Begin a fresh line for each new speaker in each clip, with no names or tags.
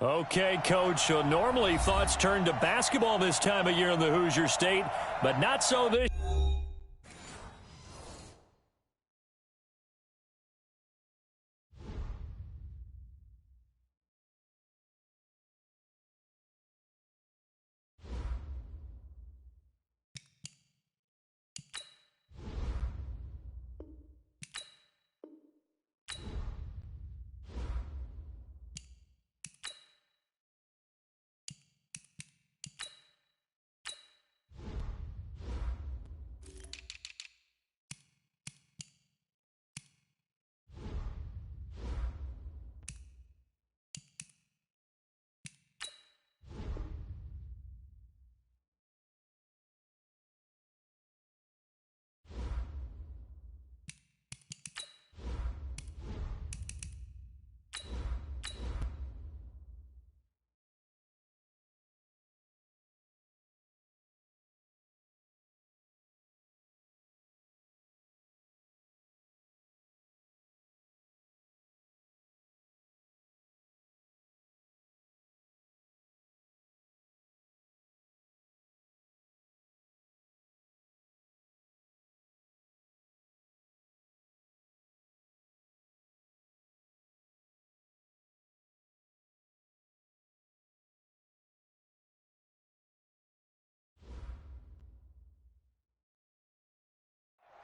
Okay, Coach, so normally thoughts turn to basketball this time of year in the Hoosier State, but not so this.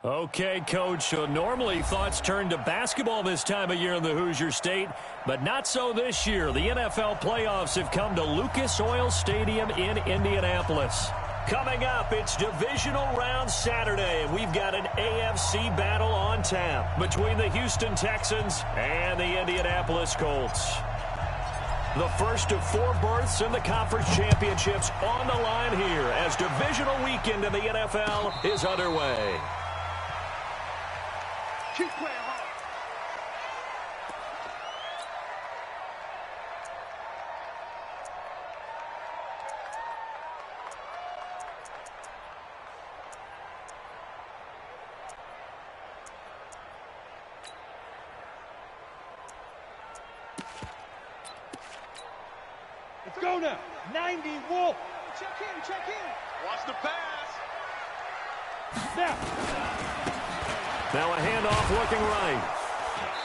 Okay, Coach, so normally thoughts turn to basketball this time of year in the Hoosier State, but not so this year. The NFL playoffs have come to Lucas Oil Stadium in Indianapolis. Coming up, it's divisional round Saturday, and we've got an AFC battle on tap between the Houston Texans and the Indianapolis Colts. The first of 4 berths in the conference championships on the line here as divisional weekend in the NFL is underway.
Keep playing hard. Let's go now. 90 Wolf. Check in, check in. Watch the pass. Snap.
Now a handoff looking right.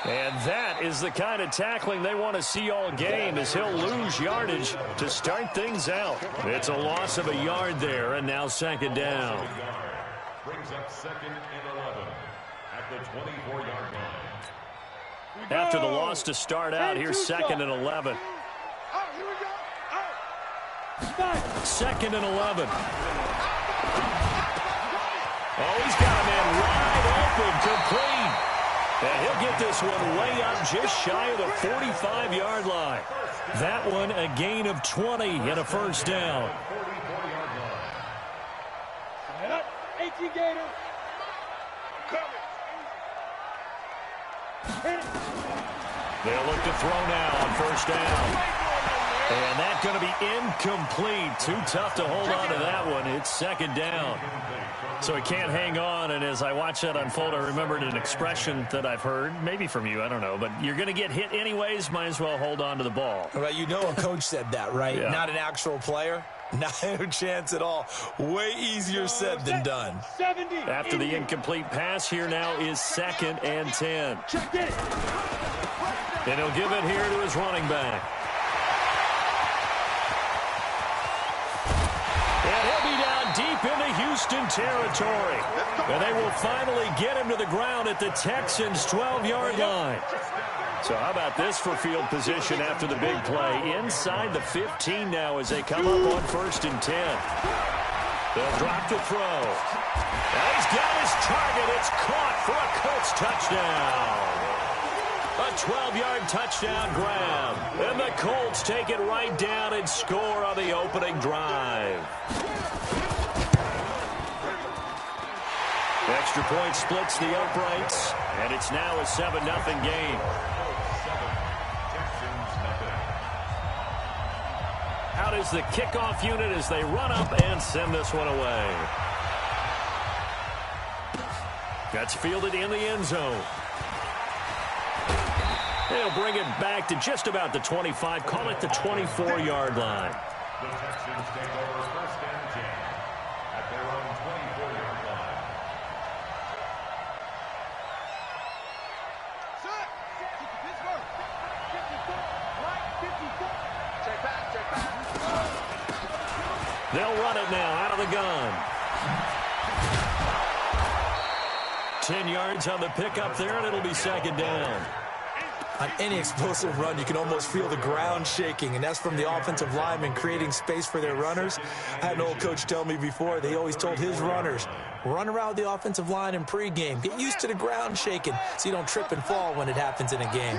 And that is the kind of tackling they want to see all game as he'll lose yardage to start things out. It's a loss of a yard there, and now second down.
Brings up 2nd and 11 at the 24-yard line.
After the loss to start out, here's 2nd and 11.
Here we go.
2nd and 11. Oh, he's got a man wide open, complete. And he'll get this one way up just shy of the 45-yard line. That one a gain of 20 and a first down.
18 Gator.
They'll look to throw now on first down. And that's going to be incomplete. Too tough to hold on to that one. It's second down. So he can't hang on, and as I watch that unfold, I remembered an expression that I've heard, maybe from you, I don't know, but you're going to get hit anyways, might as well hold on to the ball.
Right, you know a coach said that, right?
Yeah.
Not an actual player. Not a chance at all. Way easier said than done.
After the incomplete pass, here now is 2nd and 10. And he'll give it here to his running back. And he'll be down deep into Houston territory. And they will finally get him to the ground at the Texans' 12-yard line. So how about this for field position after the big play? Inside the 15 now as they come up on 1st and 10. They'll drop to throw. Now he's got his target. It's caught for a Colts touchdown. A 12-yard touchdown grab. And the Colts take it right down and score on the opening drive. Extra point splits the uprights, and it's now a 7-0 game. Out is the kickoff unit as they run up and send this one away. That's fielded in the end zone. They'll bring it back to just about the 25. Call it the 24-yard line.
The Texans take over 1st and 10 at their own 24-yard line.
Set. Pittsburgh. 54. Right. 54. Check back. Check back.
They'll run it now out of the gun. 10 yards on the pickup there, and it'll be 2nd down.
On any explosive run, you can almost feel the ground shaking, and that's from the offensive linemen creating space for their runners. I had an old coach tell me before, they always told his runners, run around the offensive line in pregame. Get used to the ground shaking so you don't trip and fall when it happens in a game.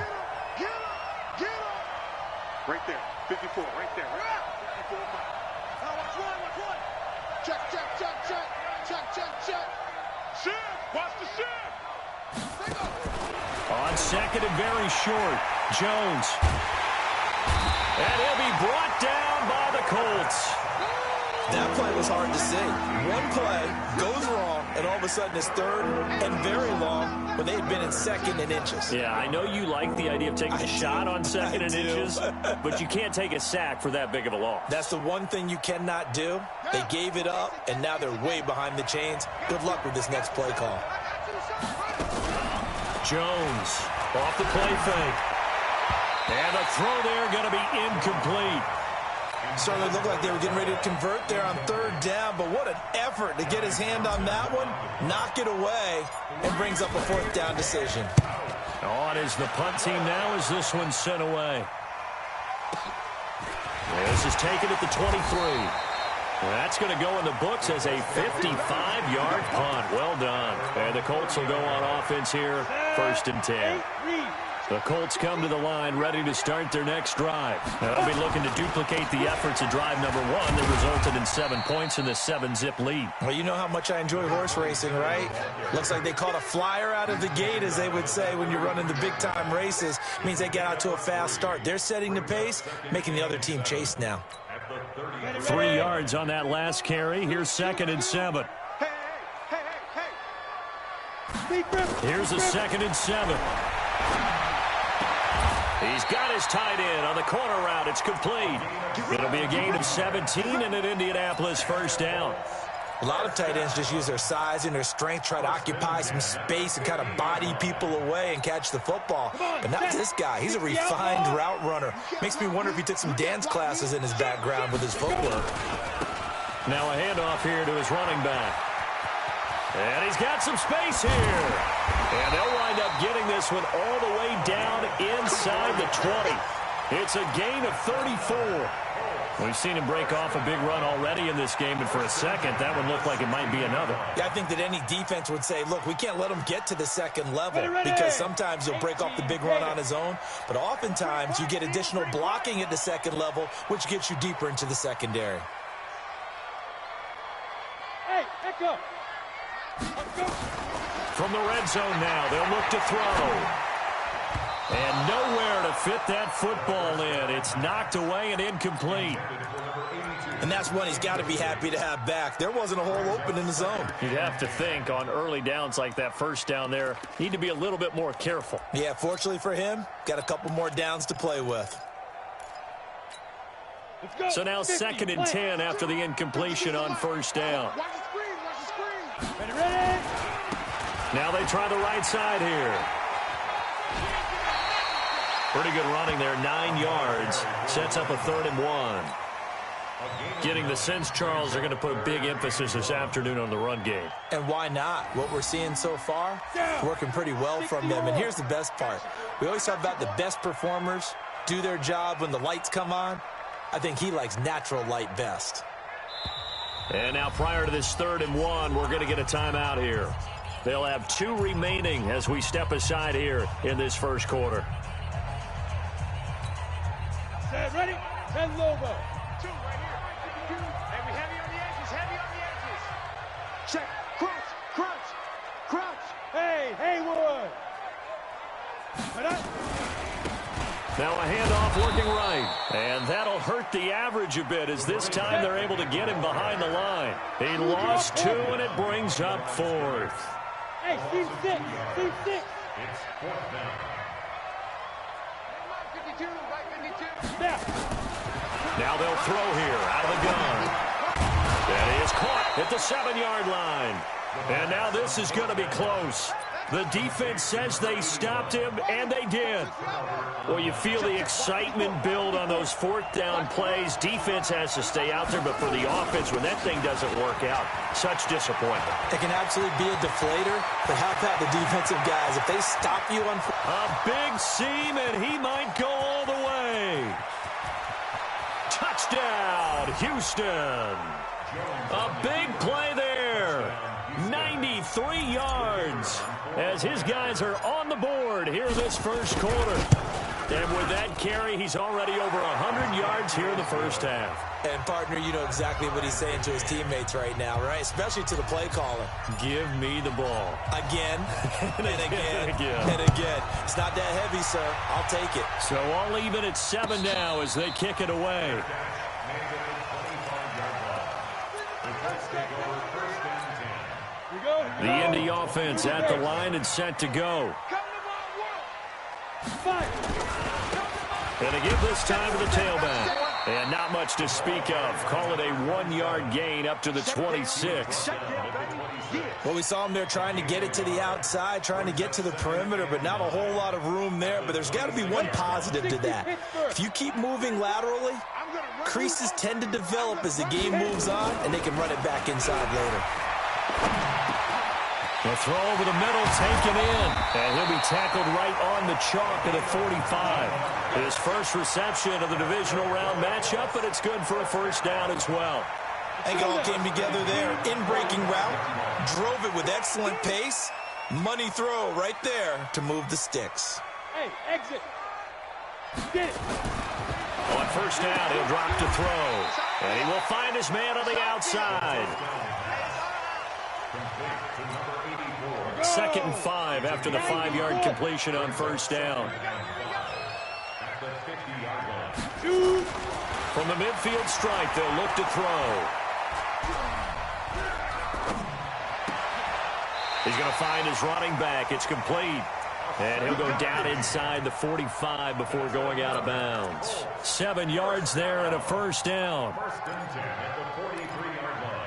Get up. Get up. Right there. 54. Right there. 54. Now watch one. Check. Shift. Watch the shift. Take off.
On 2nd and very short, Jones. And he'll be brought down by the Colts.
That play was hard to see. One play goes wrong, and all of a sudden it's 3rd and very long when they had been in 2nd and inches.
Yeah, I know you like the idea of taking a shot on 2nd and inches, but you can't take a sack for that big of a loss.
That's the one thing you cannot do. They gave it up, and now they're way behind the chains. Good luck with this next play call.
Jones off the play fake. And the throw there going to be incomplete.
Certainly looked like they were getting ready to convert there on 3rd down, but what an effort to get his hand on that one, knock it away, and brings up a 4th down decision.
On is the punt team now as this one's sent away. This is taken at the 23. That's going to go in the books as a 55-yard punt. Well done. And the Colts will go on offense here, 1st and 10. The Colts come to the line ready to start their next drive. They'll be looking to duplicate the efforts of drive number 1 that resulted in 7 points in the 7-zip lead.
Well, you know how much I enjoy horse racing, right? Looks like they caught a flyer out of the gate, as they would say when you're running the big-time races. It means they get out to a fast start. They're setting the pace, making the other team chase now.
3 yards on that last carry. Here's 2nd and 7. Here's a 2nd and 7. He's got his tight end on the corner route. It's complete. It'll be a gain of 17 and an Indianapolis 1st down.
A lot of tight ends just use their size and their strength, try to occupy some space and kind of body people away and catch the football. But not this guy. He's a refined route runner. Makes me wonder if he took some dance classes in his background with his footwork.
Now a handoff here to his running back. And he's got some space here. And they'll wind up getting this one all the way down inside the 20. It's a gain of 34. We've seen him break off a big run already in this game, and for a second, that one looked like it might be another.
Yeah, I think that any defense would say, look, we can't let him get to the 2nd level because sometimes he'll break off the big run on his own, but oftentimes you get additional blocking at the 2nd level, which gets you deeper into the secondary.
Hey, echo.
From the red zone now, they'll look to throw. And nowhere to fit that football in. It's knocked away and incomplete.
And that's one he's got to be happy to have back. There wasn't a hole open in the zone.
You'd have to think on early downs like that 1st down there, need to be a little bit more careful.
Yeah, fortunately for him, got a couple more downs to play with.
So now 2nd and 10 after the incompletion on 1st down.
Watch the screen. Watch the screen. Ready.
Now they try the right side here. Pretty good running there, 9 yards. Sets up a 3rd and 1. Getting the sense, Charles, they're going to put a big emphasis this afternoon on the run game.
And why not? What we're seeing so far, working pretty well from them. And here's the best part. We always talk about the best performers do their job when the lights come on. I think he likes natural light best.
And now prior to this 3rd and 1, we're going to get a timeout here. They'll have 2 remaining as we step aside here in this 1st quarter.
Set, ready? And logo. 2 right here. Hey, we heavy on the edges. Heavy on the edges. Check. Crunch. Hey, Haywood.
Now a handoff working right. And that'll hurt the average a bit as this time they're able to get him behind the line. He lost 2, and it brings up 4th.
Hey, C6.
It's 4th down.
Now they'll throw here out of the gun. And he is caught at the 7-yard line. And now this is going to be close. The defense says they stopped him, and they did. Well, you feel the excitement build on those 4th down plays. Defense has to stay out there, but for the offense, when that thing doesn't work out, such disappointment.
It can absolutely be a deflator, but how about the defensive guys? If they stop you on...
A big seam, and he might go all the way. Touchdown, Houston. A big play there. 93 yards as his guys are on the board here in this first quarter. And with that carry, he's already over 100 yards here in the first half.
And, partner, you know exactly what he's saying to his teammates right now, right? Especially to the play caller.
Give me the ball.
Again, and again,
again.
and again. It's not that heavy, sir. I'll take it.
So all even at 7 now as they kick it away. The Indy offense at the line and set to go. And they give this time to the tailback. And not much to speak of. Call it a 1-yard gain up to the 26.
Well, we saw him there trying to get it to the outside, trying to get to the perimeter, but not a whole lot of room there. But there's got to be one positive to that. If you keep moving laterally, creases tend to develop as the game moves on, and they can run it back inside later.
The throw over the middle, taken in. And he'll be tackled right on the chalk at the 45. His first reception of the divisional round matchup, but it's good for a first down as well.
I think it all came together there. In-breaking route, drove it with excellent pace. Money throw right there to move the sticks.
Hey, exit. Get it.
On first down, he'll drop to throw. And he will find his man on the outside. 2nd and 5 after the 5-yard completion on first down. From the midfield stripe, they'll look to throw. He's going to find his running back. It's complete. And he'll go down inside the 45 before going out of bounds. 7 yards there and a first down.
1st and 10 at the 43-yard line.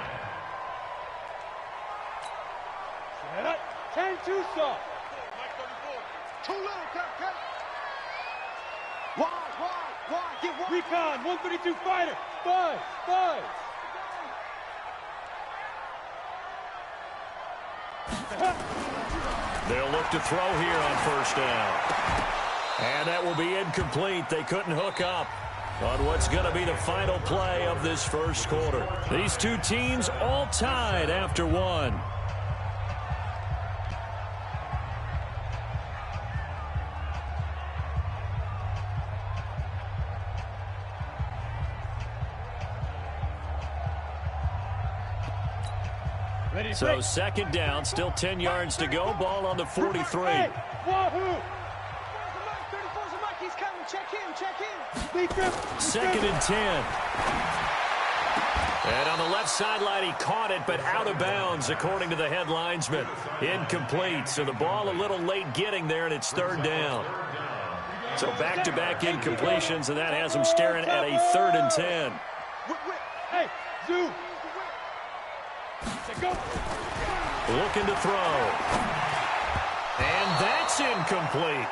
10 too soft. Too low, cut. Wide. Get wide. Recon, 132 fighter. Five.
They'll look to throw here on first down. And that will be incomplete. They couldn't hook up on what's going to be the final play of this first quarter. These two teams all tied after one. So 2nd down, still 10 yards to go. Ball on the 43.
Wahoo!
2nd and 10. And on the left sideline, he caught it, but out of bounds, according to the head linesman. Incomplete. So the ball a little late getting there, and it's 3rd down. So back-to-back incompletions, and that has him staring at a 3rd and 10.
Hey, Zoo! Go.
Looking to throw. And that's incomplete.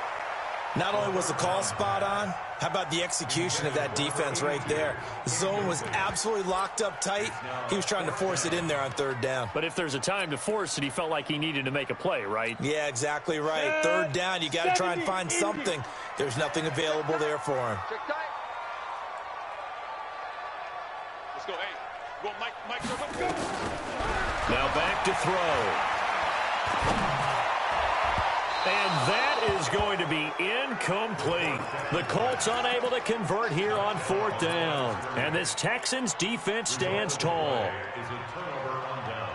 Not only was the call spot on, how about the execution of that defense right there? The zone was absolutely locked up tight. He was trying to force it in there on 3rd down.
But if there's a time to force it, he felt like he needed to make a play, right?
Yeah, exactly right. 3rd down, you got to try and find something. There's nothing available there for him.
Let's go, hey. Go, Mike, go.
Now back to throw. And that is going to be incomplete. The Colts unable to convert here on 4th down. And this Texans defense stands tall.
Is a turnover on downs.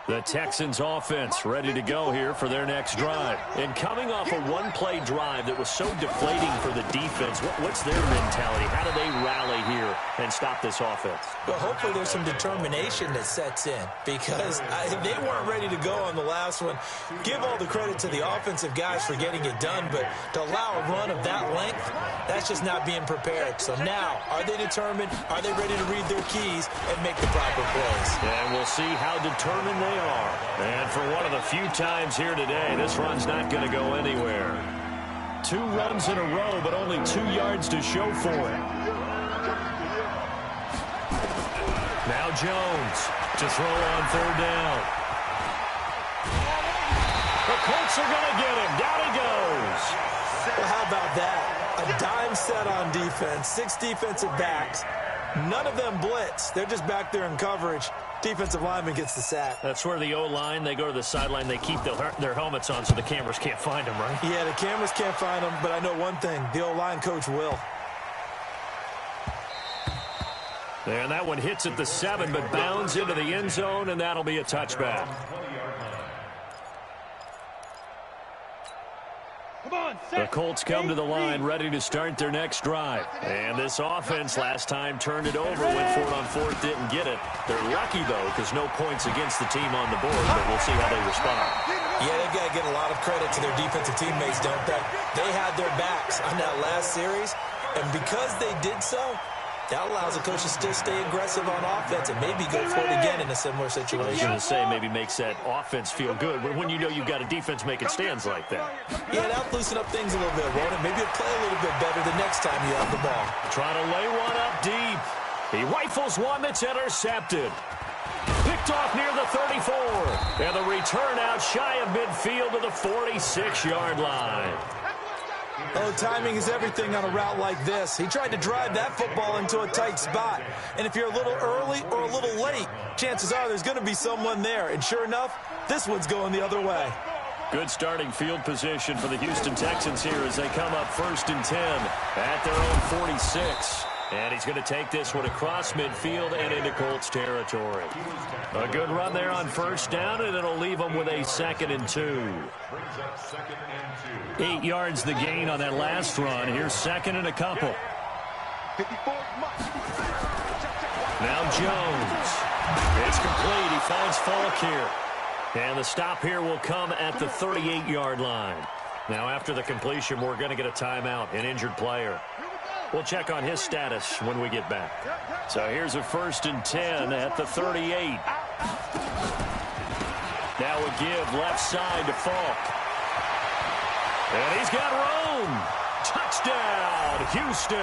The Texans offense ready to go here for their next drive. And coming off a one-play drive that was so deflating for the defense, what's their mentality? How do they rally here and stop this offense?
Well, hopefully there's some determination that sets in because they weren't ready to go on the last one. Give all the credit to the offensive guys for getting it done, but to allow a run of that length, that's just not being prepared. So now, are they determined? Are they ready to read their keys and make the proper plays?
And we'll see how determined they are. And for one of the few times here today, this run's not going to go anywhere. 2 runs in a row, but only 2 yards to show for it. Now Jones to throw on 3rd down. The Colts are going to get him. Down he goes.
Well, how about that? A dime set on defense, 6 defensive backs. None of them blitz. They're just back there in coverage. Defensive lineman gets the sack.
That's where the O-line, they go to the sideline, they keep their helmets on so the cameras can't find them, right?
Yeah, the cameras can't find them, but I know one thing. The O-line coach will.
And that one hits at the 7, but bounds into the end zone, and that'll be a touchback. The Colts come to the line ready to start their next drive. And this offense last time turned it over, went for it on 4th, didn't get it. They're lucky, though, because no points against the team on the board, but we'll see how they respond.
Yeah, they've got to get a lot of credit to their defensive teammates, don't they? They had their backs on that last series, and because they did so, that allows the coach to still stay aggressive on offense and maybe go for it again in a similar situation.
I was going to say, maybe makes that offense feel good, but when you know you've got a defense making stands like that.
Yeah, that'll loosen up things a little bit, won't it? Maybe it'll play a little bit better the next time you have the ball.
Trying to lay one up deep. He rifles one that's intercepted. Picked off near the 34. And the return out shy of midfield to the 46-yard line.
Oh, timing is everything on a route like this. He tried to drive that football into a tight spot. And if you're a little early or a little late, chances are there's going to be someone there. And sure enough, this one's going the other way.
Good starting field position for the Houston Texans here as they come up 1st and 10 at their own 46. And he's going to take this one across midfield and into Colts territory. A good run there on 1st down, and it'll leave them with a 2nd and 2. 8 yards the gain on that last run. Here's 2nd and a couple. Now Jones. It's complete. He finds Falk here. And the stop here will come at the 38-yard line. Now after the completion, we're going to get a timeout, an injured player. We'll check on his status when we get back. So here's a 1st and 10 at the 38. Now a give left side to Falk. And he's got room. Touchdown, Houston.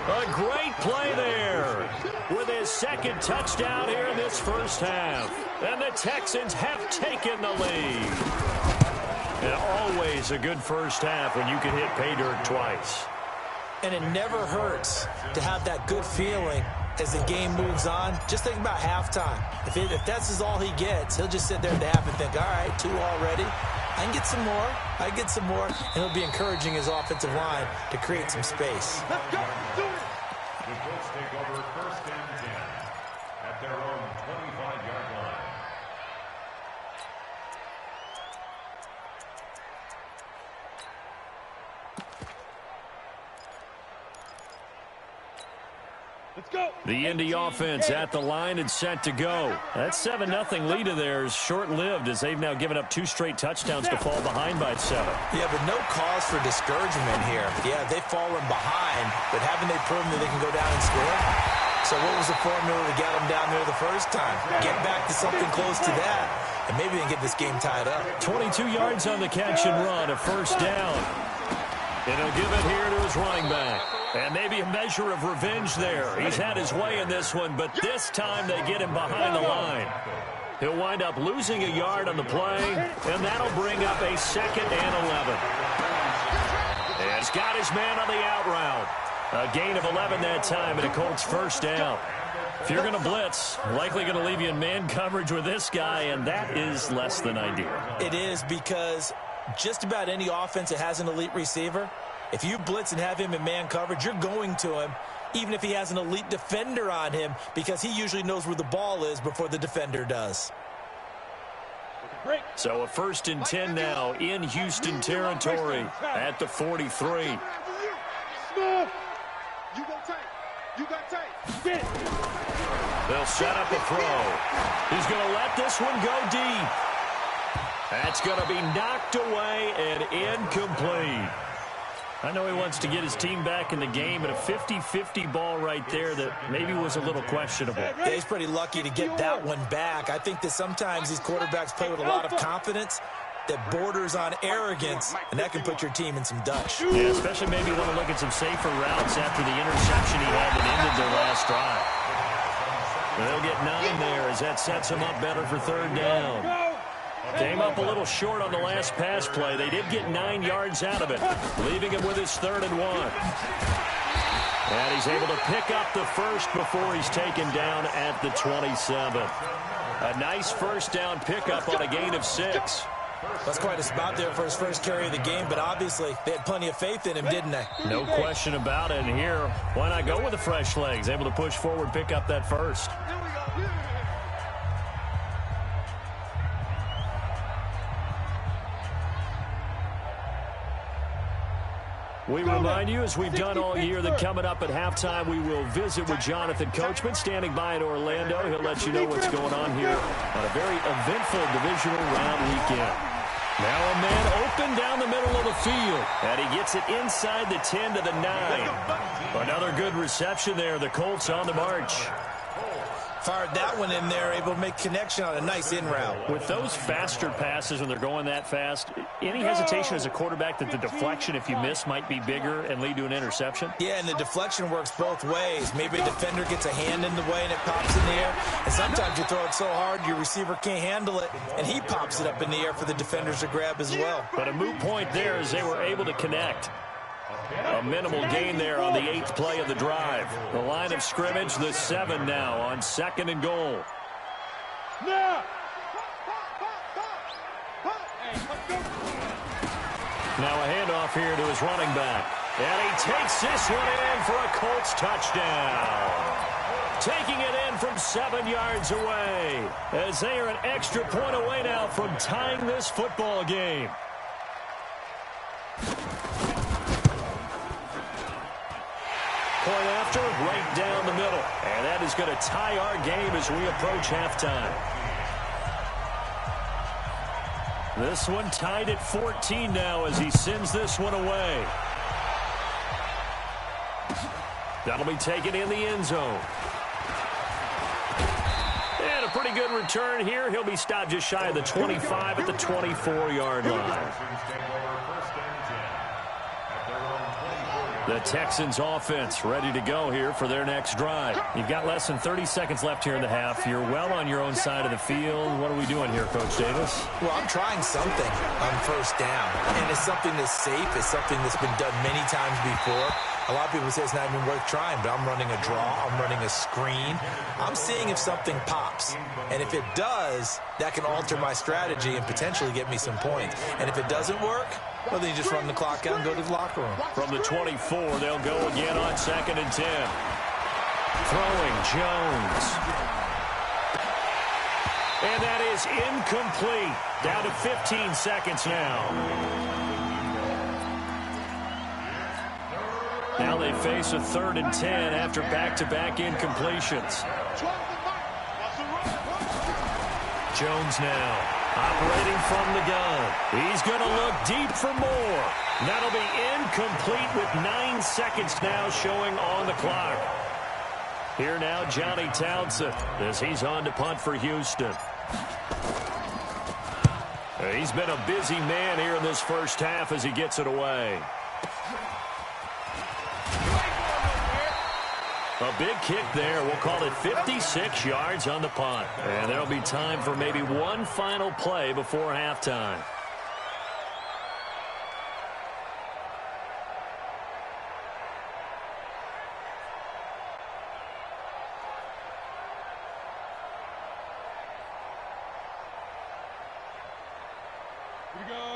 A great play there with his 2nd touchdown here in this first half. And the Texans have taken the lead. And always a good first half when you can hit pay dirt twice.
And it never hurts to have that good feeling as the game moves on. Just think about halftime. If that's all he gets, he'll just sit there at the half and think, all right, 2 already. I can get some more. I can get some more. And he'll be encouraging his offensive line to create some space.
The Colts take over 1st and 10 at their own 25-yard line.
The Indy offense at the line and set to go. That 7-0 lead of theirs short-lived as they've now given up 2 straight touchdowns to fall behind by 7.
Yeah, but no cause for discouragement here. Yeah, they've fallen behind, but haven't they proven that they can go down and score? So what was the formula to get them down there the first time? Get back to something close to that, and maybe they can get this game tied up.
22 yards on the catch and run, a 1st down. And he'll give it here to his running back. And maybe a measure of revenge there. He's had his way in this one, but this time they get him behind the line. He'll wind up losing a yard on the play, and that'll bring up a 2nd and 11. And he's got his man on the out route. A gain of 11 that time, and a Colts 1st down. If you're going to blitz, likely going to leave you in man coverage with this guy, and that is less than ideal.
It is because just about any offense that has an elite receiver, if you blitz and have him in man coverage, you're going to him, even if he has an elite defender on him, because he usually knows where the ball is before the defender does.
So a 1st and 10 now in Houston territory at the 43.
You got tape.
They'll set up a throw. He's going to let this one go deep. That's going to be knocked away and incomplete. I know he wants to get his team back in the game, but a 50-50 ball right there that maybe was a little questionable.
Yeah, he's pretty lucky to get that one back. I think that sometimes these quarterbacks play with a lot of confidence that borders on arrogance, and that can put your team in some dutch.
Yeah, especially maybe want to look at some safer routes after the interception he had that ended their last drive. They'll get 9 there as that sets them up better for 3rd down. Came up a little short on the last pass play. They did get 9 yards out of it, leaving him with his 3rd and 1. And he's able to pick up the first before he's taken down at the 27. A nice first down pickup on a gain of 6.
That's quite a spot there for his first carry of the game, but obviously they had plenty of faith in him, didn't they?
No question about it. And here, why not go with the fresh legs? Able to push forward, pick up that first. We remind you, as we've done all year, that coming up at halftime, we will visit with Jonathan Coachman, standing by in Orlando. He'll let you know what's going on here on a very eventful divisional round weekend. Now a man open down the middle of the field, and he gets it inside the 10 to the 9. Another good reception there. The Colts on the march.
Fired that one in there, able to make connection on a nice in route.
With those faster passes when they're going that fast, any hesitation as a quarterback that the deflection, if you miss, might be bigger and lead to an interception?
Yeah, and the deflection works both ways. Maybe a defender gets a hand in the way and it pops in the air. And sometimes you throw it so hard your receiver can't handle it, and he pops it up in the air for the defenders to grab as well.
But a moot point there as they were able to connect. A minimal gain there on the 8th play of the drive. The line of scrimmage, the 7 now on 2nd and goal. Now a handoff here to his running back. And he takes this one in for a Colts touchdown. Taking it in from 7 yards away, as they are an extra point away now from tying this football game. Point after, right down the middle. And that is going to tie our game as we approach halftime. This one tied at 14 now as he sends this one away. That'll be taken in the end zone. And a pretty good return here. He'll be stopped just shy of the 25 at the 24-yard line. The Texans offense ready to go here for their next drive. You've got less than 30 seconds left here in the half. You're well on your own side of the field. What are we doing here, Coach Davis?
Well, I'm trying something on first down. And it's something that's safe. It's something that's been done many times before. A lot of people say it's not even worth trying, but I'm running a draw. I'm running a screen. I'm seeing if something pops. And if it does, that can alter my strategy and potentially get me some points. And if it doesn't work, well, then you just run the clock out and go to the locker room.
From the 24, they'll go again on 2nd and 10. Throwing Jones. And that is incomplete. Down to 15 seconds now. Now they face a 3rd and 10 after back-to-back incompletions. Jones now operating from the gun. He's going to look deep for more. That'll be incomplete with 9 seconds now showing on the clock. Here now, Johnny Townsend as he's on to punt for Houston. He's been a busy man here in this first half as he gets it away. A big kick there. We'll call it 56 yards on the punt. And there'll be time for maybe one final play before halftime.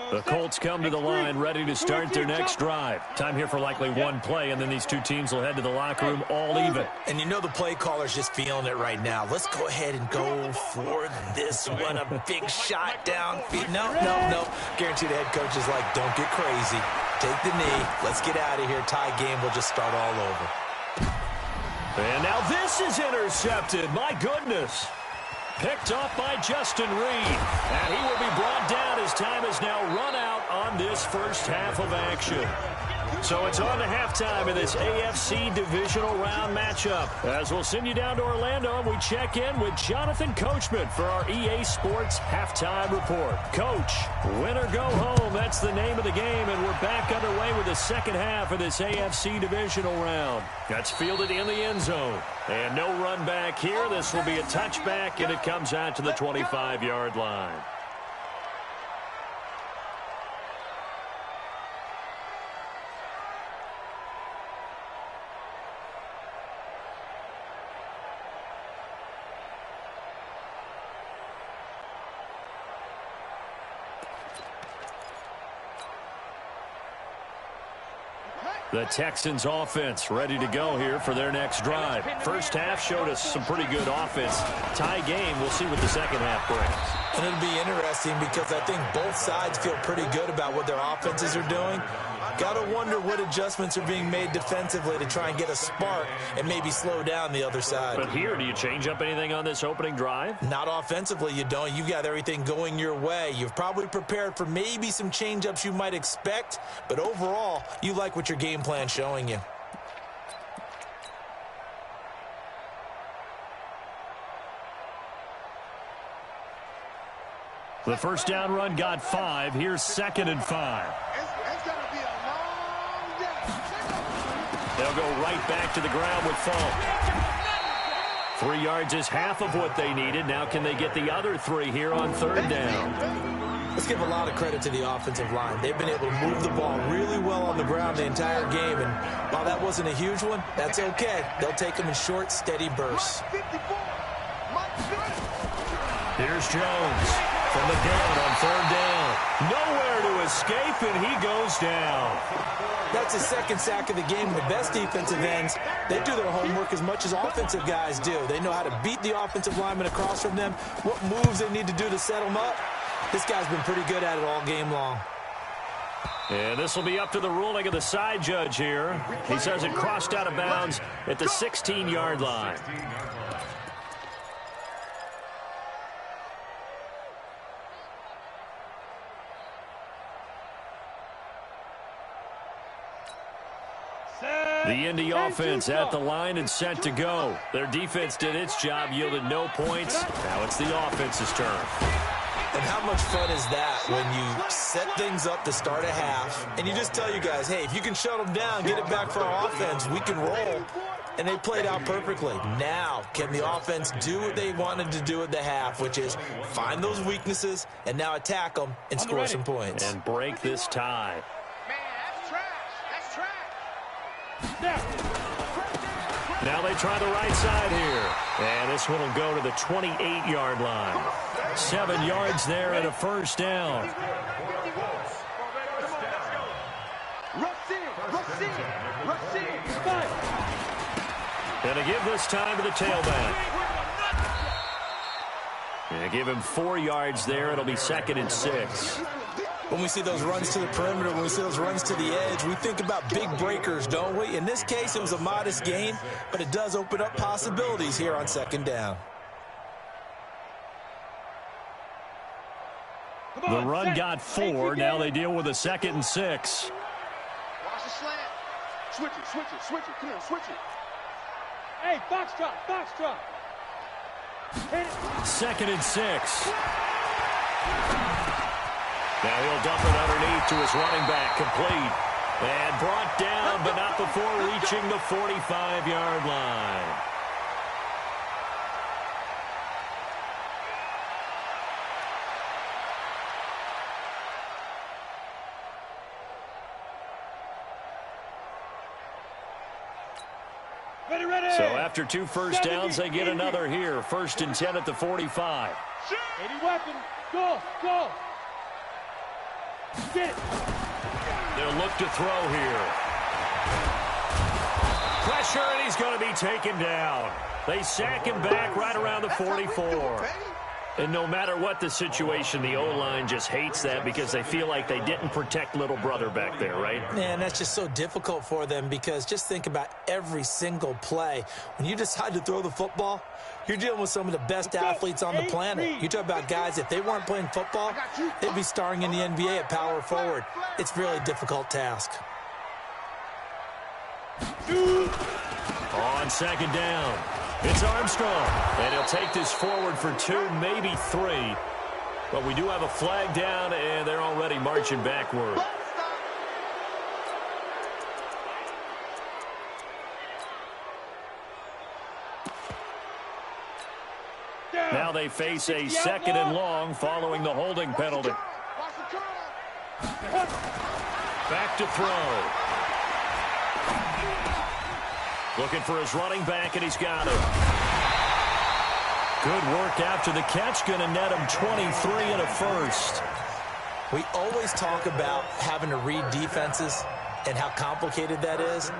The Colts come to the line ready to start their next drive. Time here for likely one play, and then these two teams will head to the locker room all even.
And you know the play caller's just feeling it right now. Let's go ahead and go for this one. A big shot downfield. No. Guarantee the head coach is like, don't get crazy. Take the knee. Let's get out of here. Tie game. We'll just start all over.
And now this is intercepted. My goodness. Picked off by Justin Reed. And he will be brought down as time has now run out on this first half of action. So it's on to halftime in this AFC divisional round matchup. As we'll send you down to Orlando, and we check in with Jonathan Coachman for our EA Sports Halftime Report. Coach, win or go home, that's the name of the game, and we're back underway with the second half of this AFC divisional round. That's fielded in the end zone. And no run back here. This will be a touchback, and it comes out to the 25-yard line. The Texans offense ready to go here for their next drive. First half showed us some pretty good offense. Tie game, we'll see what the second half brings.
And it'll be interesting because I think both sides feel pretty good about what their offenses are doing. Got to wonder what adjustments are being made defensively to try and get a spark and maybe slow down the other side.
But here, do you change up anything on this opening drive?
Not offensively, you don't. You've got everything going your way. You've probably prepared for maybe some change-ups you might expect, but overall, you like what your game plan's showing you.
The first down run got 5. Here's 2nd and 5.
It's going to be a long day.
They'll go right back to the ground with Falk. 3 yards is half of what they needed. Now can they get the other 3 here on 3rd down?
Let's give a lot of credit to the offensive line. They've been able to move the ball really well on the ground the entire game, and while that wasn't a huge one, that's okay. They'll take them in short, steady bursts.
Here's Jones from the gun on 3rd down. Nowhere to escape, and he goes down.
That's his second sack of the game. The best defensive ends, they do their homework as much as offensive guys do. They know how to beat the offensive lineman across from them, what moves they need to do to set them up. This guy's been pretty good at it all game long.
And this will be up to the ruling of the side judge here. He says it crossed out of bounds at the 16-yard line. The Indy offense at the line and set to go. Their defense did its job, yielded no points. Now it's the offense's turn.
And how much fun is that when you set things up to start a half and you just tell you guys, hey, if you can shut them down, get it back for our offense, we can roll. And they played out perfectly. Now, can the offense do what they wanted to do at the half, which is find those weaknesses and now attack them and score some points.
And break this tie. Now they try the right side here. And this one will go to the 28-yard line. 7 yards there and a first down. And to give this time to the tailback. And give him 4 yards there. It'll be 2nd and 6.
When we see those runs to the perimeter, when we see those runs to the edge, we think about big breakers, don't we? In this case, it was a modest gain, but it does open up possibilities here on 2nd down.
The run got 4. Now they deal with a 2nd and 6.
Watch the slant. Switch it. Come on, switch it.
Hey, box drop. Hit it.
2nd and 6. Now he'll dump it underneath to his running back, complete. And brought down, but not before reaching the 45-yard line.
Ready.
So after 2 first downs, they get another here. 1st and 10 at the 45.
80 weapon. Go. Get it.
They'll look to throw here. Pressure, and he's going to be taken down. They sack him back right around the 44. And no matter what the situation, the O-line just hates that because they feel like they didn't protect little brother back there, right?
Man, that's just so difficult for them because just think about every single play. When you decide to throw the football, you're dealing with some of the best athletes on the planet. You talk about guys, if they weren't playing football, they'd be starring in the NBA at power forward. It's really a difficult task.
On second down, it's Armstrong. And he'll take this forward for 2, maybe 3. But we do have a flag down, and they're already marching backward. Now they face a 2nd and long following the holding penalty. Back to throw. Looking for his running back, and he's got him. Good work after the catch. Going to net him 23 and a first.
We always talk about having to read defenses and how complicated that is.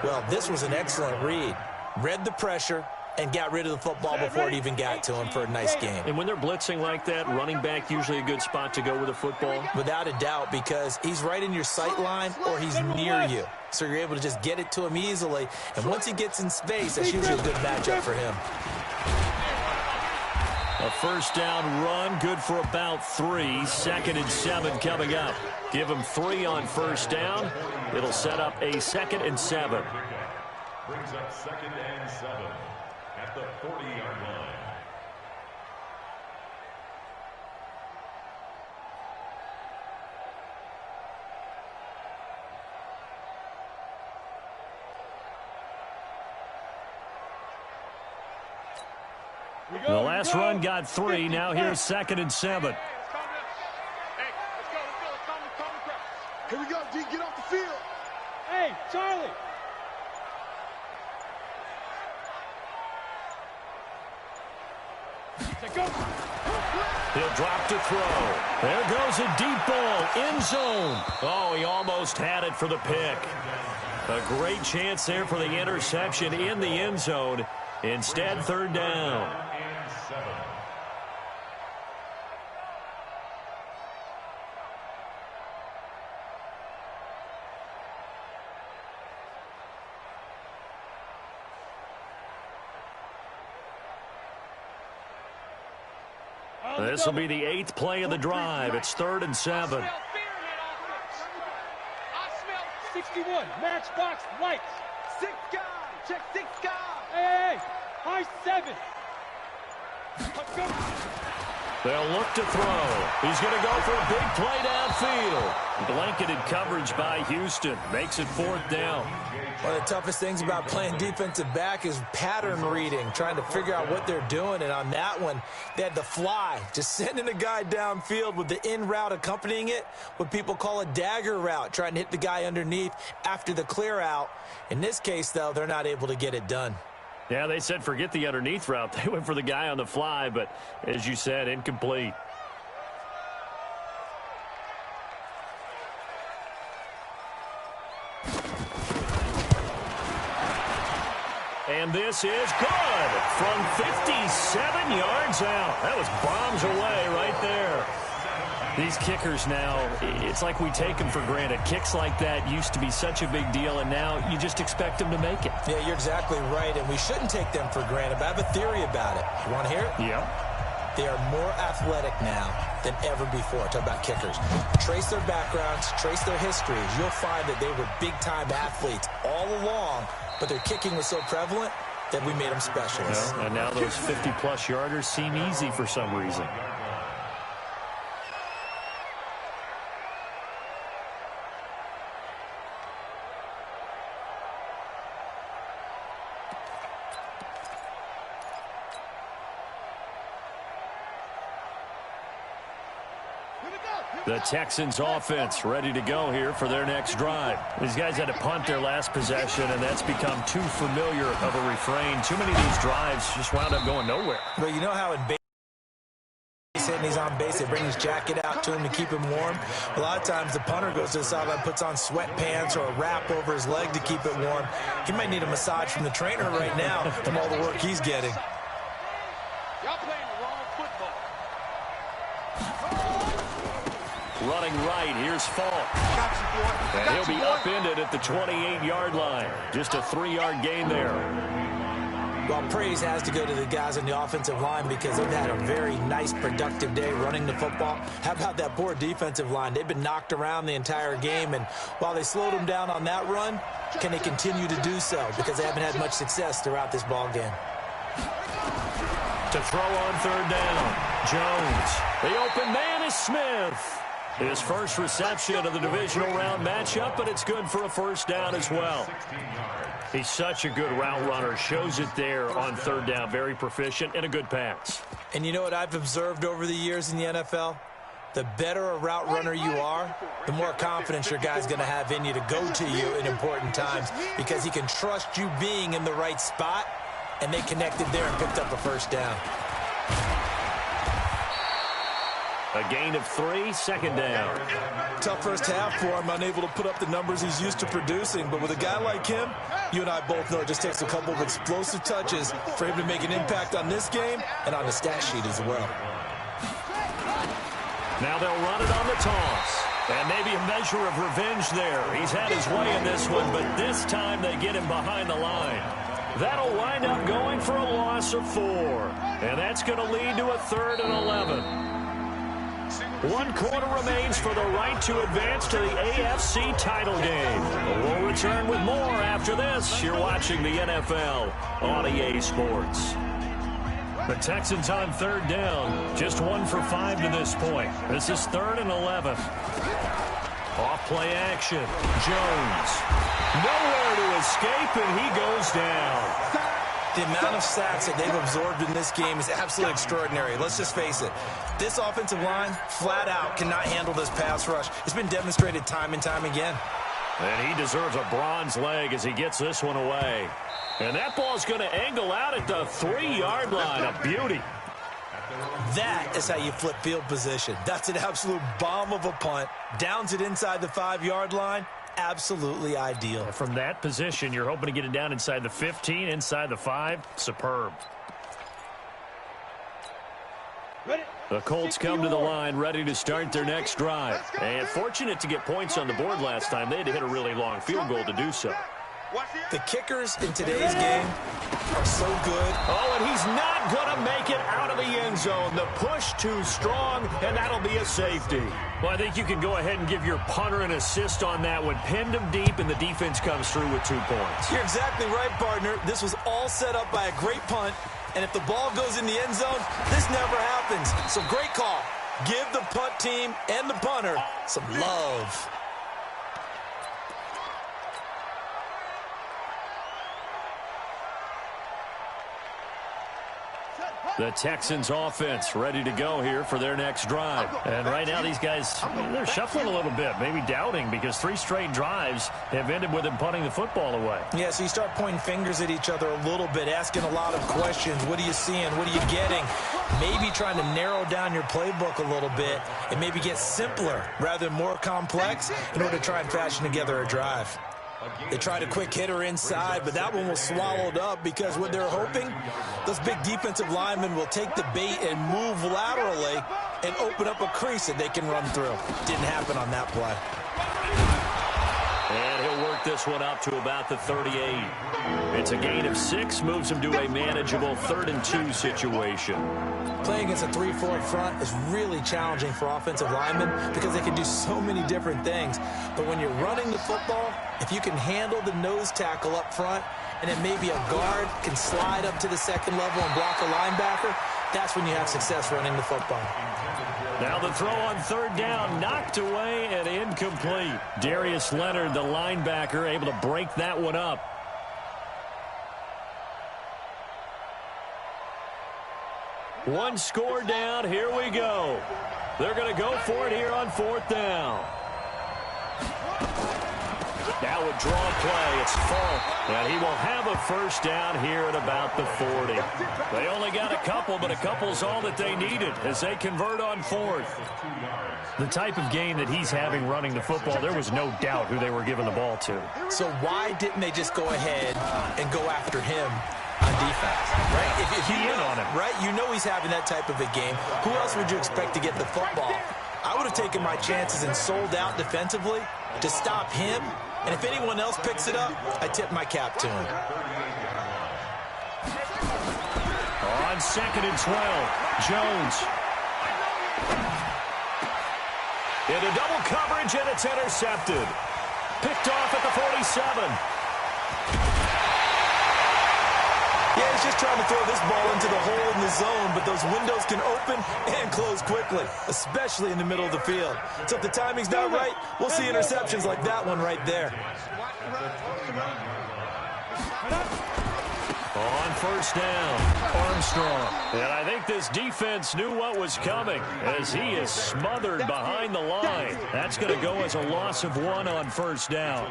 Well, this was an excellent read. Read the pressure and got rid of the football before it even got to him for a nice game.
And when they're blitzing like that, running back usually a good spot to go with the football?
Without a doubt, because he's right in your sight line or he's near you. So you're able to just get it to him easily. And once he gets in space, that's usually a good matchup for him.
A first down run, good for about 3. 2nd and 7 coming up. Give him 3 on first down. It'll set up a 2nd and 7.
Brings up 2nd and 7 at the 40-yard line.
The last run got 3. Now here's 2nd and 7.
Hey, let's go. Here we go, D. Get off the field.
Hey, Charlie.
He'll drop to throw. There goes a deep ball. End zone. Oh, he almost had it for the pick. A great chance there for the interception in the end zone. Instead, 3rd down. This will be the 8th play of the drive. It's 3rd and 7.
I smell 61. Matchbox lights.
6 guys. Check 6 guys.
Hey, high 7. Let's go.
They'll look to throw. He's going to go for a big play downfield. Blanketed coverage by Houston. Makes it 4th down.
One of the toughest things about playing defensive back is pattern reading, trying to figure out what they're doing. And on that one, they had the fly, just sending a guy downfield with the in route accompanying it, what people call a dagger route, trying to hit the guy underneath after the clear out. In this case, though, they're not able to get it done.
Yeah, they said forget the underneath route. They went for the guy on the fly, but as you said, incomplete. And this is good from 57 yards out. That was bombs away right there. These kickers now, it's like we take them for granted. Kicks like that used to be such a big deal, and now you just expect them to make it.
Yeah, you're exactly right, and we shouldn't take them for granted, but I have a theory about it. You want to hear it?
Yeah.
They are more athletic now than ever before. Talk about kickers. Trace their backgrounds, trace their histories. You'll find that they were big-time athletes all along, but their kicking was so prevalent that we made them specialists.
Yeah, and now those 50-plus yarders seem easy for some reason. The Texans offense ready to go here for their next drive. These guys had to punt their last possession, and that's become too familiar of a refrain. Too many of these drives just wound up going nowhere.
But you know how in base hit and he's on base, they bring his jacket out to him to keep him warm. A lot of times the punter goes to the sideline, puts on sweatpants or a wrap over his leg to keep it warm. He might need a massage from the trainer right now from all the work he's getting.
Y'all playing the wrong football.
Running right, here's Falk. And he'll be upended at the 28-yard line. Just a 3-yard gain there.
Well, praise has to go to the guys on the offensive line because they've had a very nice, productive day running the football. How about that poor defensive line? They've been knocked around the entire game, and while they slowed them down on that run, can they continue to do so? Because they haven't had much success throughout this ball game.
To throw on 3rd down, Jones. The open man is Smith. His first reception of the divisional round matchup, but it's good for a 1st down as well. He's such a good route runner. Shows it there on 3rd down. Very proficient and a good pass.
And you know what I've observed over the years in the NFL? The better a route runner you are, the more confidence your guy's going to have in you to go to you in important times because he can trust you being in the right spot, and they connected there and picked up a 1st down.
A gain of 3, 2nd down.
Tough first half for him, unable to put up the numbers he's used to producing. But with a guy like him, you and I both know it just takes a couple of explosive touches for him to make an impact on this game and on the stat sheet as well.
Now they'll run it on the toss. And maybe a measure of revenge there. He's had his way in this one, but this time they get him behind the line. That'll wind up going for a loss of 4. And that's going to lead to a 3rd and 11. 1 quarter remains for the right to advance to the AFC title game. We'll return with more after this. You're watching the NFL on EA Sports. The Texans on 3rd down. Just 1 for 5 to this point. This is 3rd and 11. Off play action. Jones. Nowhere to escape, and he goes down.
The amount of sacks that they've absorbed in this game is absolutely extraordinary. Let's just face it. This offensive line, flat out, cannot handle this pass rush. It's been demonstrated time and time again.
And he deserves a bronze leg as he gets this one away. And that ball's going to angle out at the 3-yard line. A beauty.
That is how you flip field position. That's an absolute bomb of a punt. Downs it inside the 5-yard line. Absolutely ideal.
From that position, you're hoping to get it down inside the 15, inside the 5. Superb. The Colts come to the line ready to start their next drive. And fortunate to get points on the board last time. They had to hit a really long field goal to do so.
The kickers in today's game are so good.
Oh, and he's not going to make it out of the end zone. The push too strong, and that'll be a safety. Well, I think you can go ahead and give your punter an assist on that one. Pinned him deep, and the defense comes through with 2 points.
You're exactly right, partner. This was all set up by a great punt, and if the ball goes in the end zone, this never happens. So great call. Give the punt team and the punter some love.
The Texans offense ready to go here for their next drive. And right now these guys, they're shuffling a little bit, maybe doubting, because 3 straight drives have ended with them punting the football away.
Yeah, so you start pointing fingers at each other a little bit, asking a lot of questions. What are you seeing? What are you getting? Maybe trying to narrow down your playbook a little bit and maybe get simpler rather than more complex in order to try and fashion together a drive. They tried a quick hitter inside, but that one was swallowed up because what they're hoping, those big defensive linemen will take the bait and move laterally and open up a crease that they can run through. Didn't happen on that play.
And he'll work this one up to about the 38. It's a gain of 6, moves him to a manageable 3rd and 2 situation.
Playing against a 3-4 front is really challenging for offensive linemen because they can do so many different things. But when you're running the football, if you can handle the nose tackle up front and then maybe a guard can slide up to the 2nd level and block a linebacker, that's when you have success running the football.
Now the throw on 3rd down, knocked away and incomplete. Darius Leonard, the linebacker, able to break that one up. One score down. Here we go. They're going to go for it here on 4th down. Now a draw play. It's Falk. And he will have a 1st down here at about the 40. They only got a couple, but a couple's all that they needed as they convert on 4th. The type of game that he's having running the football, there was no doubt who they were giving the ball to.
So why didn't they just go ahead and go after him on defense, right? If you
in on him.
right, you know he's having that type of a game. Who else would you expect to get the football? I would have taken my chances and sold out defensively to stop him. And if anyone else picks it up, I tip my cap to him.
On 2nd and 12, Jones. Into double coverage, and it's intercepted. Picked off at the 47.
Yeah, he's just trying to throw this ball into the hole in the zone, but those windows can open and close quickly, especially in the middle of the field. So if the timing's not right, we'll see interceptions like that one right there.
On 1st down, Armstrong. And I think this defense knew what was coming as he is smothered behind the line. That's going to go as a loss of 1 on 1st down.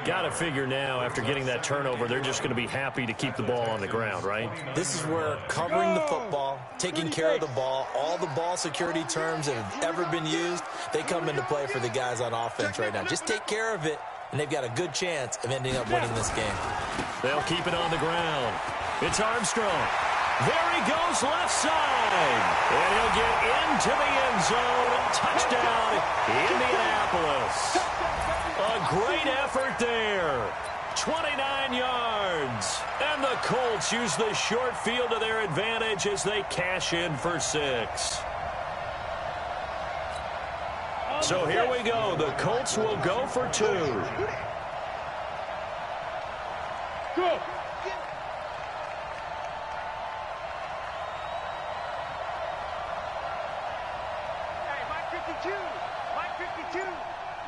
Got to figure now, after getting that turnover, they're just going to be happy to keep the ball on the ground, right?
This is where covering the football, taking care of the ball, all the ball security terms that have ever been used, they come into play for the guys on offense right now. Just take care of it, and they've got a good chance of ending up winning this game.
They'll keep it on the ground. It's Armstrong. There he goes, left side. And he'll get into the end zone. Touchdown, Indianapolis. A great effort there. 29 yards. And the Colts use the short field to their advantage as they cash in for 6. So here we go. The Colts will go for 2.
Go.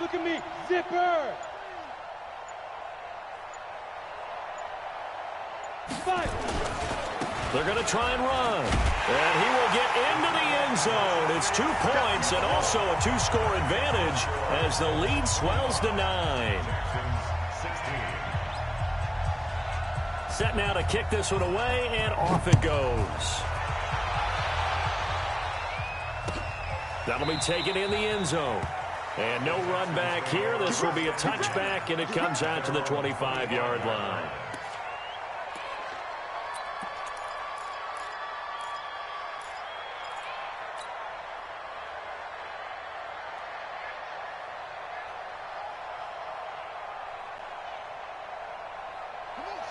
Look at me, zipper! 5.
They're going to try and run. And he will get into the end zone. It's 2 points and also a 2-score advantage as the lead swells to 9. Set now to kick this one away, and off it goes. That'll be taken in the end zone. And no run back here. This will be a touchback, and it comes out to the 25-yard line.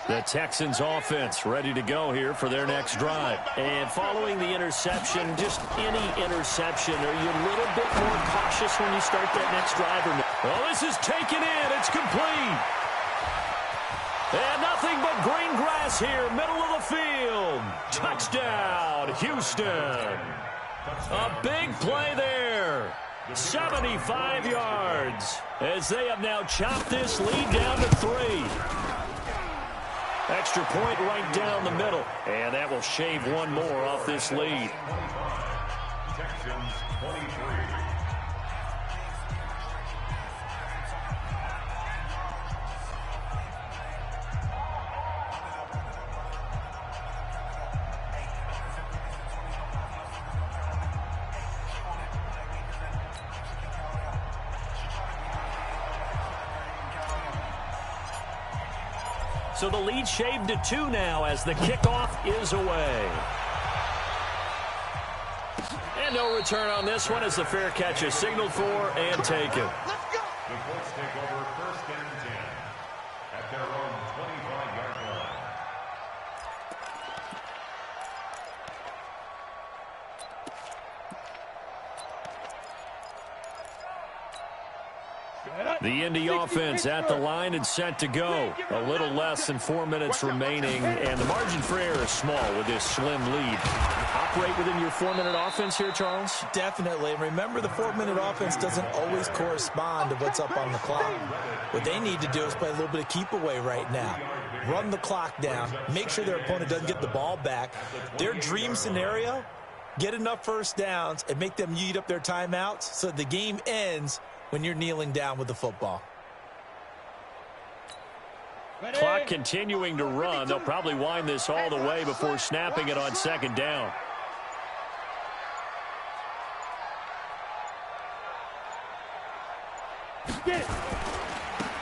The Texans offense ready to go here for their next drive. And following the interception, just any interception, are you a little bit more cautious when you start that next drive? Or no? Well, this is taken in. It's complete. And nothing but green grass here, middle of the field. Touchdown, Houston. A big play there. 75 yards as they have now chopped this lead down to 3. Extra point right down the middle. And that will shave 1 more off this lead.
Texans 23.
So the lead shaved to 2 now as the kickoff is away. And no return on this one as the fair catch is signaled for and taken.
The Colts take over 1st and 10 at their own 25-yard line.
The Indy offense at the line and set to go. A little less than 4 minutes remaining, and the margin for error is small with this slim lead. Operate within your 4-minute offense here, Charles?
Definitely. And remember, the 4-minute offense doesn't always correspond to what's up on the clock. What they need to do is play a little bit of keep away right now. Run the clock down. Make sure their opponent doesn't get the ball back. Their dream scenario, get enough first downs and make them eat up their timeouts so the game ends when you're kneeling down with the football.
Clock continuing to run. They'll probably wind this all the way before snapping it on 2nd down.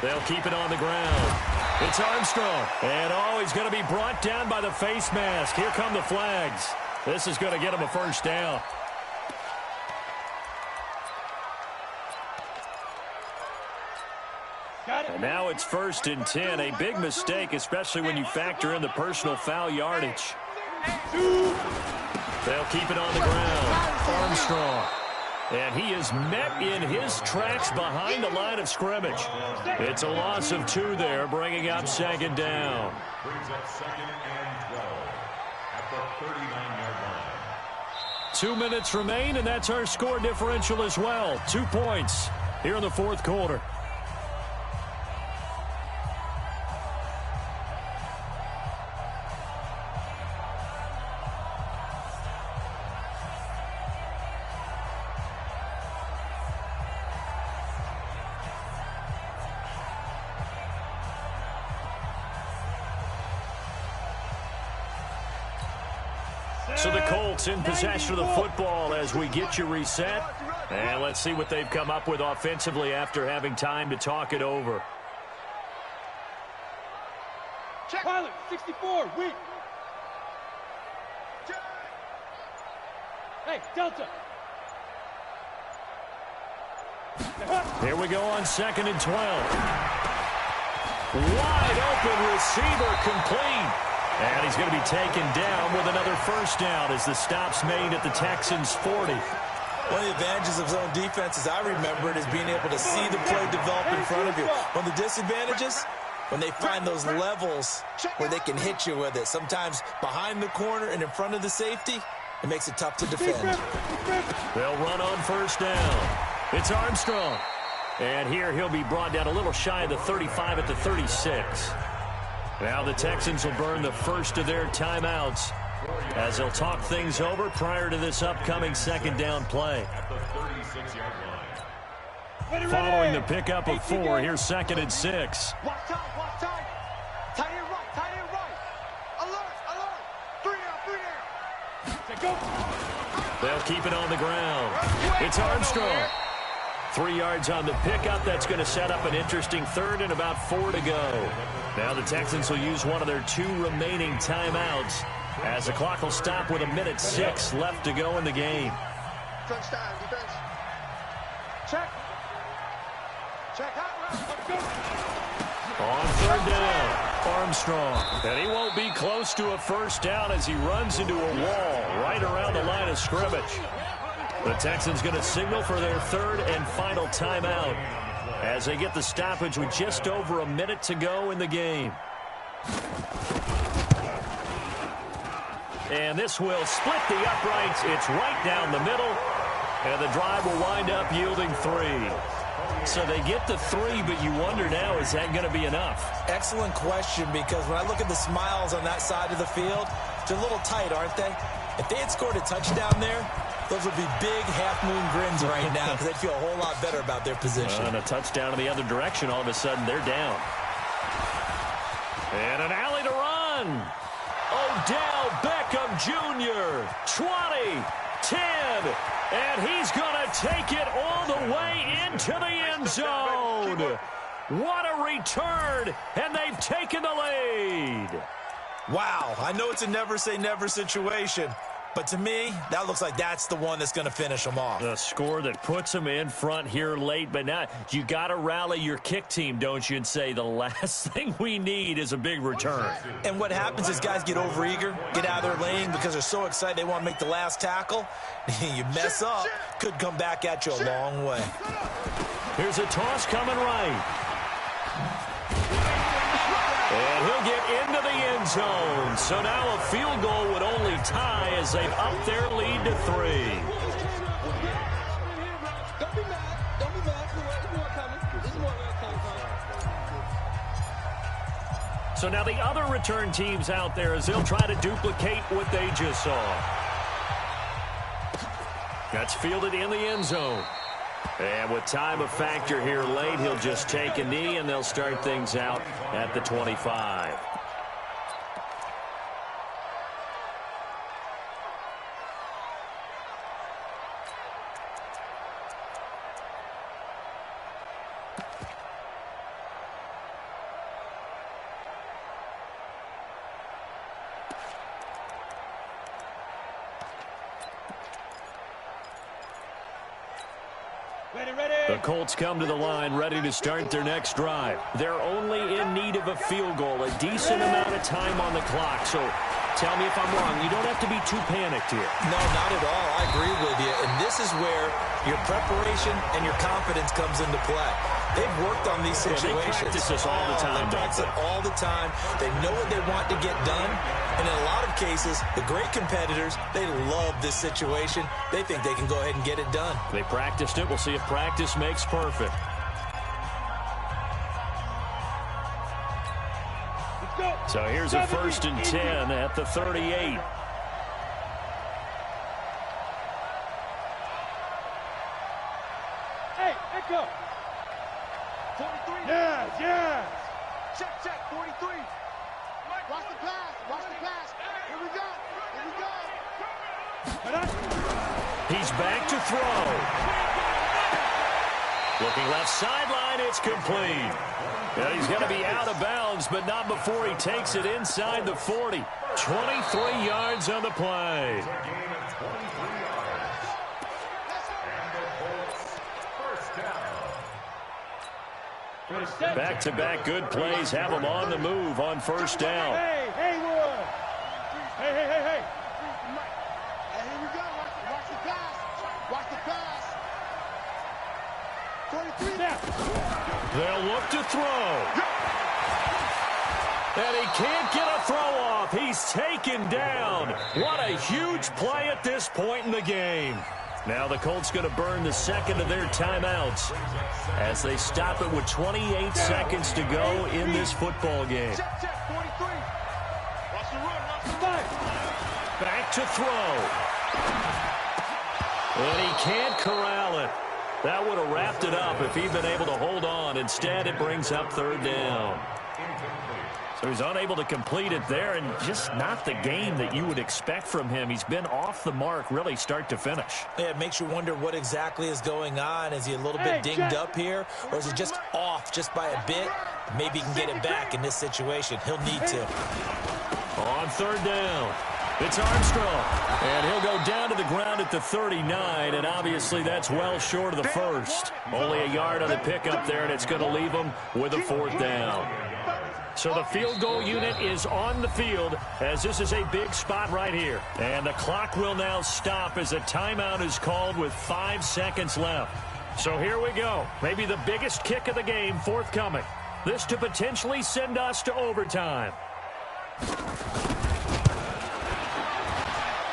They'll keep it on the ground. It's Armstrong. And, he's going to be brought down by the face mask. Here come the flags. This is going to get him a first down. And now it's 1st and 10. A big mistake, especially when you factor in the personal foul yardage. They'll keep it on the ground. Armstrong. And he is met in his tracks behind the line of scrimmage. It's a loss of 2 there, bringing up 2nd down.
Brings up 2nd and 12 at the 39-yard line.
2 minutes remain, and that's our score differential as well. 2 points here in the 4th quarter. So the Colts in possession of the football as we get you reset. And let's see what they've come up with offensively after having time to talk it over.
Pilot, 64, weak. Hey, Delta.
Here we go on 2nd and 12. Wide open receiver complete. And he's going to be taken down with another first down as the stop's made at the Texans' 40.
One of the advantages of zone defense, as I remember it, is being able to see the play develop in front of you. One of the disadvantages, when they find those levels where they can hit you with it. Sometimes behind the corner and in front of the safety, it makes it tough to defend.
They'll run on first down. It's Armstrong. And here he'll be brought down a little shy of the 35 at the 36. Now the Texans will burn the first of their timeouts as they'll talk things over prior to this upcoming 2nd down play. Following the pickup of 4, here's 2nd and 6.
Watch time. Tight end right. Alert. 3 down.
They'll keep it on the ground. It's Armstrong. 3 yards on the pickup. That's going to set up an interesting 3rd and about 4 to go. Now the Texans will use one of their 2 remaining timeouts as the clock will stop with 1:06 left to go in the game.
Crunch time, defense. Check.
On 3rd down, Armstrong. And he won't be close to a first down as he runs into a wall right around the line of scrimmage. The Texans going to signal for their 3rd and final timeout as they get the stoppage with just over a minute to go in the game. And this will split the uprights. It's right down the middle. And the drive will wind up yielding 3. So they get the 3, but you wonder now, is that going to be enough?
Excellent question, because when I look at the smiles on that side of the field, they're a little tight, aren't they? If they had scored a touchdown there, those would be big half-moon grins right now because they'd feel a whole lot better about their position.
And a touchdown in the other direction, all of a sudden they're down. And an alley to run. Odell Beckham Jr., 20, 10, and he's going to take it all the way into the end zone. What a return, and they've taken the lead.
Wow, I know it's a never-say-never situation, but to me, that looks like that's the one that's going to finish them off.
The score that puts them in front here late, but now you got to rally your kick team, don't you, and say the last thing we need is a big return.
And what happens is guys get overeager, get out of their lane because they're so excited they want to make the last tackle. You mess up, could come back at you a long way.
Here's a toss coming right. And he'll get into the end zone. So now a field goal would only tie as they've upped their lead to 3.
Don't be mad. There's more coming. There's more coming.
So now the other return teams out there as they'll try to duplicate what they just saw. That's fielded in the end zone. And with time a factor here late, he'll just take a knee, and they'll start things out at the 25. The Colts come to the line ready to start their next drive. They're only in need of a field goal, a decent amount of time on the clock. So tell me if I'm wrong. You don't have to be too panicked here.
No, not at all. I agree with you. And this is where your preparation and your confidence comes into play. They've worked on these situations.
They practice this all the time.
They practice it all the time. They know what they want to get done. And in a lot of cases, the great competitors, they love this situation. They think they can go ahead and get it done.
They practiced it. We'll see if practice makes perfect. So here's a 1st and 10 at the 38.
Hey, echo. 43. Yes. Check, 43. Watch the pass. Here we go.
He's back to throw. Looking left sideline, it's complete. And he's going to be out of bounds, but not before he takes it inside the 40. 23 yards on the play. Back-to-back good plays have him on the move on 1st down.
Hey, Haywood. Hey. Here we go. Watch the pass. 23 now.
They'll look to throw. And he can't get a throw off. He's taken down. What a huge play at this point in the game. Now the Colts going to burn the second of their timeouts as they stop it with 28 seconds to go in this football game.
Check, 43. Watch the run.
Back to throw. And he can't corral it. That would have wrapped it up if he'd been able to hold on. Instead, it brings up 3rd down. So he's unable to complete it there, and just not the game that you would expect from him. He's been off the mark really start to finish.
Yeah, it makes you wonder what exactly is going on. Is he a little bit dinged up here, or is he just off just by a bit? Maybe he can get it back in this situation. He'll need to.
On 3rd down, it's Armstrong. And he'll go down to the ground at the 39, and obviously that's well short of the 1st. Only a yard on the pickup there, and it's going to leave him with a 4th down. So the field goal unit is on the field as this is a big spot right here. And the clock will now stop as a timeout is called with 5 seconds left. So here we go. Maybe the biggest kick of the game forthcoming. This to potentially send us to overtime.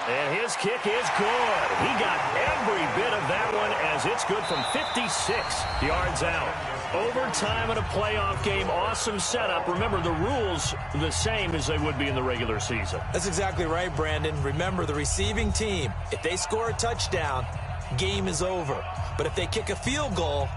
And his kick is good. He got every bit of that one as it's good from 56 yards out. Overtime in a playoff game, awesome setup. Remember, the rules the same as they would be in the regular season.
That's exactly right, Brandon. Remember, the receiving team, if they score a touchdown, game is over. But if they kick a field goal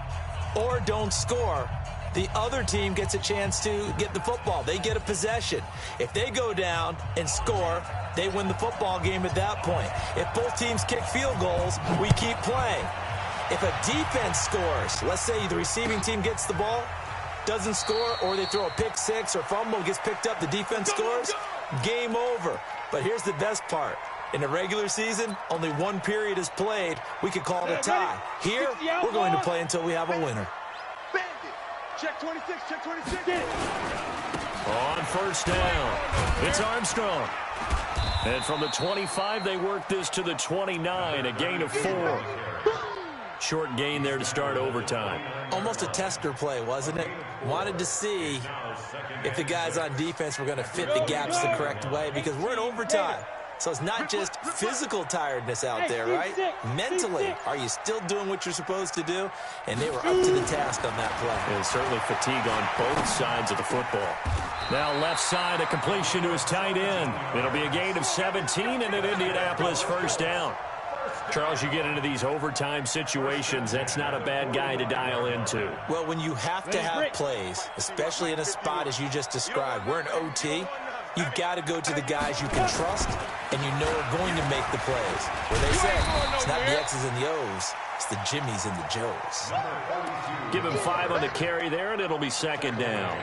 or don't score, the other team gets a chance to get the football. They get a possession. If they go down and score, they win the football game at that point. If both teams kick field goals, we keep playing. If a defense scores, let's say the receiving team gets the ball, doesn't score, or they throw a pick six or fumble, gets picked up, the defense scores, game over. But here's the best part. In the regular season, only one period is played. We could call it a tie. Here, we're going to play until we have a winner.
Check 26.
On 1st down, it's Armstrong. And from the 25, they work this to the 29, a gain of 4. Short gain there to start overtime.
Almost a tester play, wasn't it? Wanted to see if the guys on defense were going to fit the gaps the correct way, because we're in overtime. So it's not just physical tiredness out there, right? Mentally, are you still doing what you're supposed to do? And they were up to the task on that play.
And certainly fatigue on both sides of the football. Now left side, a completion to his tight end. It'll be a gain of 17 and an Indianapolis 1st down. Charles, you get into these overtime situations, that's not a bad guy to dial into.
Well, when you have to have plays, especially in a spot as you just described, we're in OT, you've got to go to the guys you can trust and you know are going to make the plays. Where they say, it's not the X's and the O's, it's the Jimmys and the Joes.
Give him 5 on the carry there, and it'll be 2nd down.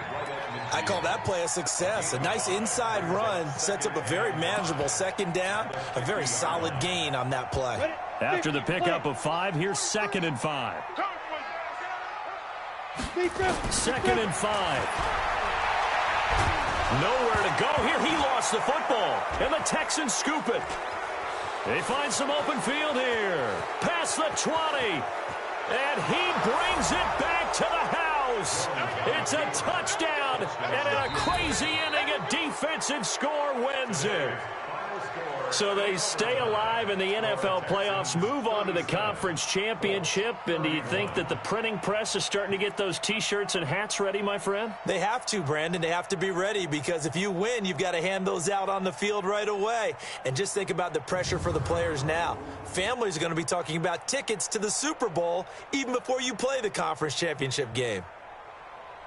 I call that play a success. A nice inside run sets up a very manageable 2nd down, a very solid gain on that play.
After the pickup of 5, here's 2nd and 5. 2nd and 5. Nowhere to go here. He lost the football, and the Texans scoop it. They find some open field here. Past the 20. And he brings it back to the house. It's a touchdown, and in a crazy inning, a defensive score wins it. So they stay alive in the NFL playoffs, move on to the conference championship. And do you think that the printing press is starting to get those T-shirts and hats ready, my friend?
They have to, Brandon. They have to be ready because if you win, you've got to hand those out on the field right away. And just think about the pressure for the players now. Families are going to be talking about tickets to the Super Bowl even before you play the conference championship game.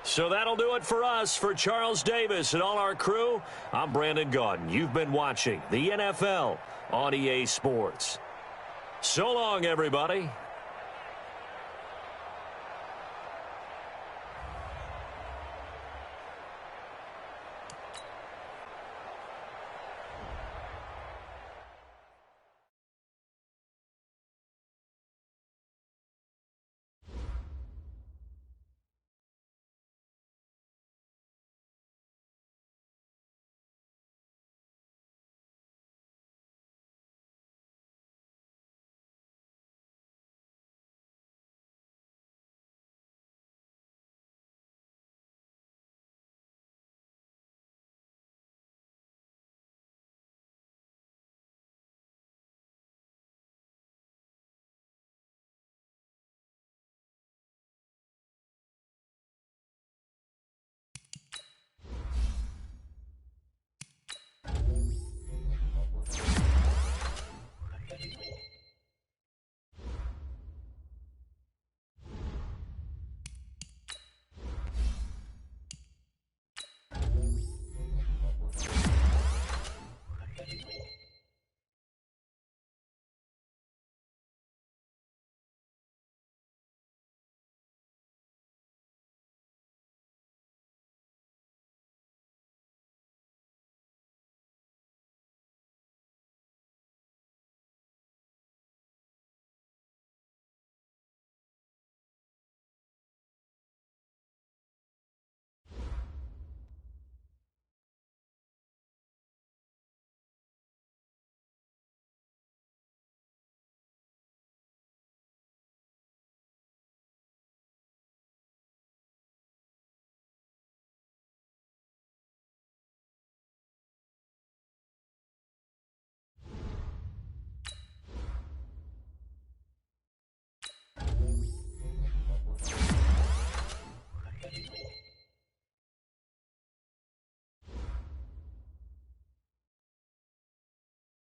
So that'll do it for us. For Charles Davis and all our crew, I'm Brandon Gaudin. You've been watching the NFL on EA Sports. So long, everybody.